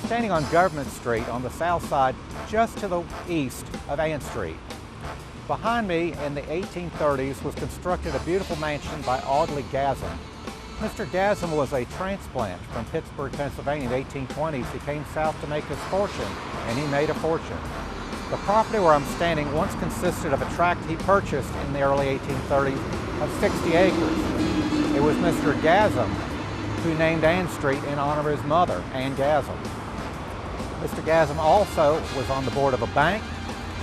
standing on Government Street on the south side, just to the east of Ann Street. Behind me in the 1830s was constructed a beautiful mansion by Audley Gazzam. Mr. Gazzam was a transplant from Pittsburgh, Pennsylvania in the 1820s. He came south to make his fortune, and he made a fortune. The property where I'm standing once consisted of a tract he purchased in the early 1830s of 60 acres. It was Mr. Gazzam who named Ann Street in honor of his mother, Ann Gazzam. Mr. Gazzam also was on the board of a bank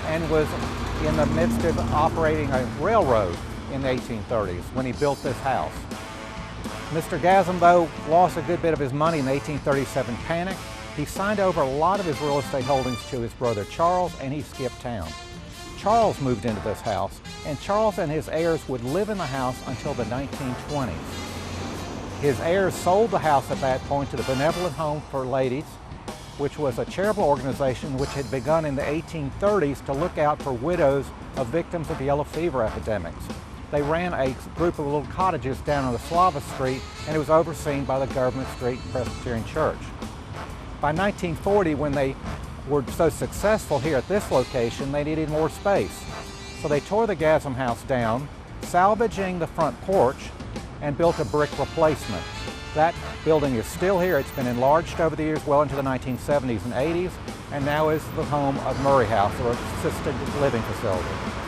and was in the midst of operating a railroad in the 1830s when he built this house. Mr. Gazzam, though, lost a good bit of his money in the 1837 panic. He signed over a lot of his real estate holdings to his brother Charles, and he skipped town. Charles moved into this house, and Charles and his heirs would live in the house until the 1920s. His heirs sold the house at that point to the Benevolent Home for Ladies, which was a charitable organization which had begun in the 1830s to look out for widows of victims of yellow fever epidemics. They ran a group of little cottages down on the Slava Street, and it was overseen by the Government Street Presbyterian Church. By 1940, when they were so successful here at this location, they needed more space. So they tore the Gazzam house down, salvaging the front porch, and built a brick replacement. That building is still here. It's been enlarged over the years, well into the 1970s and 80s, and now is the home of Murray House, or assisted living facility.